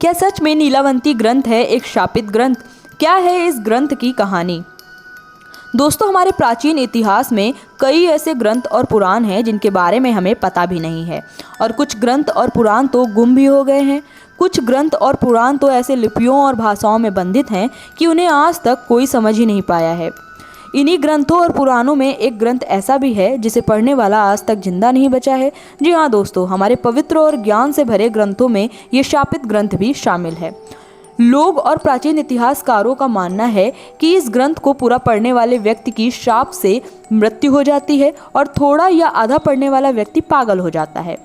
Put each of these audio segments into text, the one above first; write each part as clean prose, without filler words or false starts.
क्या सच में नीलावंती ग्रंथ है एक शापित ग्रंथ? क्या है इस ग्रंथ की कहानी? दोस्तों, हमारे प्राचीन इतिहास में कई ऐसे ग्रंथ और पुराण हैं जिनके बारे में हमें पता भी नहीं है, और कुछ ग्रंथ और पुराण तो गुम भी हो गए हैं। कुछ ग्रंथ और पुराण तो ऐसे लिपियों और भाषाओं में बंधित हैं कि उन्हें आज तक कोई समझ ही नहीं पाया है। इन्हीं ग्रंथों और पुराणों में एक ग्रंथ ऐसा भी है जिसे पढ़ने वाला आज तक जिंदा नहीं बचा है। जी हाँ दोस्तों, हमारे पवित्र और ज्ञान से भरे ग्रंथों में ये शापित ग्रंथ भी शामिल है। लोग और प्राचीन इतिहासकारों का मानना है कि इस ग्रंथ को पूरा पढ़ने वाले व्यक्ति की शाप से मृत्यु हो जाती है और थोड़ा या आधा पढ़ने वाला व्यक्ति पागल हो जाता है।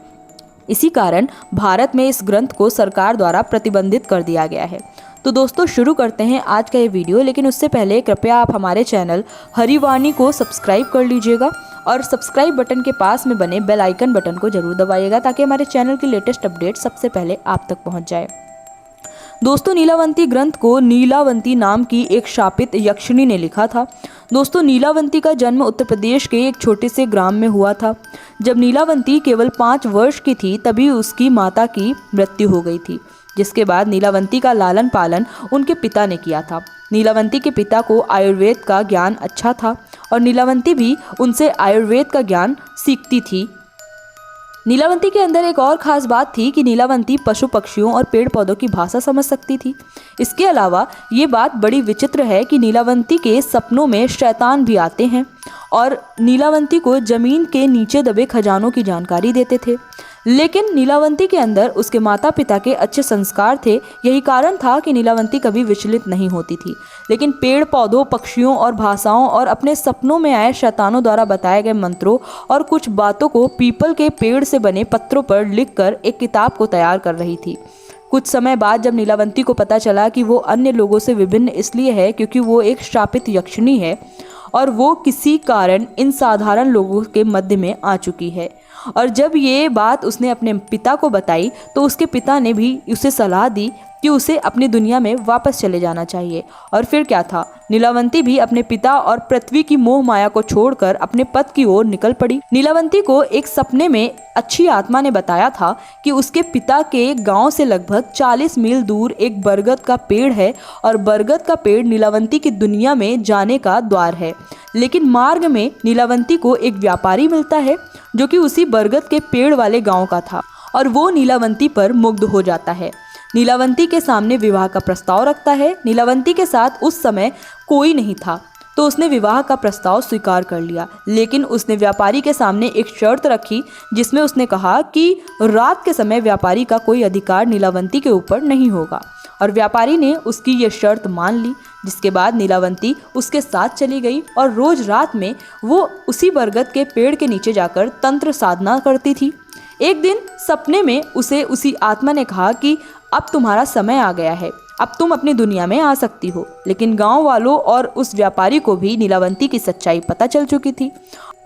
इसी कारण भारत में इस ग्रंथ को सरकार द्वारा प्रतिबंधित कर दिया गया है। तो दोस्तों, शुरू करते हैं आज का ये वीडियो, लेकिन उससे पहले कृपया आप हमारे चैनल हरिवाणी को सब्सक्राइब कर लीजिएगा और सब्सक्राइब बटन के पास में बने बेल आइकन बटन को जरूर दबाइएगा ताकि हमारे चैनल की लेटेस्ट अपडेट सबसे पहले आप तक पहुंच जाए। दोस्तों, नीलावंती ग्रंथ को नीलावंती नाम की एक शापित यक्षिणी ने लिखा था। दोस्तों, नीलावंती का जन्म उत्तर प्रदेश के एक छोटे से ग्राम में हुआ था। जब नीलावंती केवल 5 वर्ष की थी तभी उसकी माता की मृत्यु हो गई थी, जिसके बाद नीलावंती का लालन पालन उनके पिता ने किया था। नीलावंती के पिता को आयुर्वेद का ज्ञान अच्छा था और नीलावंती भी उनसे आयुर्वेद का ज्ञान सीखती थी। नीलावंती के अंदर एक और ख़ास बात थी कि नीलावंती पशु पक्षियों और पेड़ पौधों की भाषा समझ सकती थी। इसके अलावा ये बात बड़ी विचित्र है कि नीलावंती के सपनों में शैतान भी आते हैं और नीलावंती को ज़मीन के नीचे दबे खजानों की जानकारी देते थे। लेकिन नीलावंती के अंदर उसके माता पिता के अच्छे संस्कार थे। यही कारण था कि नीलावंती कभी विचलित नहीं होती थी। लेकिन पेड़ पौधों, पक्षियों और भाषाओं और अपने सपनों में आए शैतानों द्वारा बताए गए मंत्रों और कुछ बातों को पीपल के पेड़ से बने पत्रों पर लिखकर एक किताब को तैयार कर रही थी। कुछ समय बाद जब नीलावंती को पता चला कि वो अन्य लोगों से विभिन्न इसलिए है क्योंकि वो एक शापित यक्षिणी है और वो किसी कारण इन साधारण लोगों के मध्य में आ चुकी है, और जब ये बात उसने अपने पिता को बताई तो उसके पिता ने भी उसे सलाह दी कि उसे अपनी दुनिया में वापस चले जाना चाहिए। और फिर क्या था, नीलावंती भी अपने पिता और पृथ्वी की मोह माया को छोड़कर अपने पथ की ओर निकल पड़ी। नीलावंती को एक सपने में अच्छी आत्मा ने बताया था कि उसके पिता के गांव से लगभग 40 मील दूर एक बरगद का पेड़ है और बरगद का पेड़ नीलावंती की दुनिया में जाने का द्वार है। लेकिन मार्ग में नीलावंती को एक व्यापारी मिलता है जो कि उसी बरगद के पेड़ वाले गांव का था, और वो नीलावंती पर मुग्ध हो जाता है। नीलावंती के सामने विवाह का प्रस्ताव रखता है। नीलावंती के साथ उस समय कोई नहीं था तो उसने विवाह का प्रस्ताव स्वीकार कर लिया, लेकिन उसने व्यापारी के सामने एक शर्त रखी जिसमें उसने कहा कि रात के समय व्यापारी का कोई अधिकार नीलावंती के ऊपर नहीं होगा, और व्यापारी ने उसकी ये शर्त मान ली। जिसके बाद नीलावंती उसके साथ चली गई और रोज रात में वो उसी बरगद के पेड़ के नीचे जाकर तंत्र साधना करती थी। एक दिन सपने में उसे उसी आत्मा ने कहा कि अब तुम्हारा समय आ गया है, अब तुम अपनी दुनिया में आ सकती हो। लेकिन गांव वालों और उस व्यापारी को भी नीलावंती की सच्चाई पता चल चुकी थी।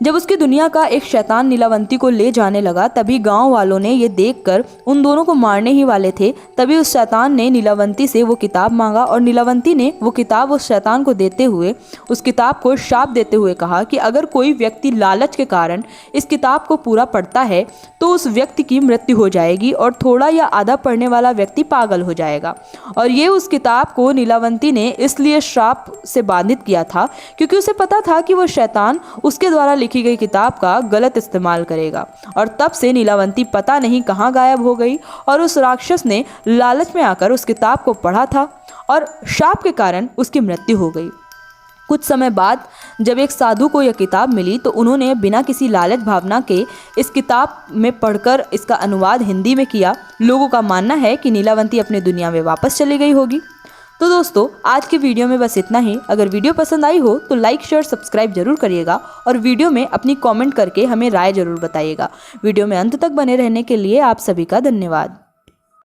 जब उसकी दुनिया का एक शैतान नीलावंती को ले जाने लगा तभी गांव वालों ने ये देखकर उन दोनों को मारने ही वाले थे। तभी उस शैतान ने नीलावंती से वो किताब मांगा और नीलावंती ने वो किताब उस शैतान को देते हुए उस किताब को शाप देते हुए कहा कि अगर कोई व्यक्ति लालच के कारण इस किताब को पूरा पढ़ता है तो उस व्यक्ति की मृत्यु हो जाएगी और थोड़ा या आधा पढ़ने वाला व्यक्ति पागल हो जाएगा। और ये उस किताब को नीलावंती ने इसलिए श्राप से बाधित किया था क्योंकि उसे पता था कि वो शैतान उसके द्वारा लिखी गई किताब का गलत इस्तेमाल करेगा। और तब से नीलावंती पता नहीं कहाँ गायब हो गई और उस राक्षस ने लालच में आकर उस किताब को पढ़ा था और शाप के कारण उसकी मृत्यु हो गई। कुछ समय बाद जब एक साधु को यह किताब मिली तो उन्होंने बिना किसी लालच भावना के इस किताब में पढ़कर इसका अनुवाद हिंदी में किया। लोगों का मानना है कि नीलावंती अपनी दुनिया में वापस चली गई होगी। तो दोस्तों, आज की वीडियो में बस इतना ही। अगर वीडियो पसंद आई हो तो लाइक, शेयर, सब्सक्राइब जरूर करिएगा और वीडियो में अपनी कमेंट करके हमें राय जरूर बताइएगा। वीडियो में अंत तक बने रहने के लिए आप सभी का धन्यवाद।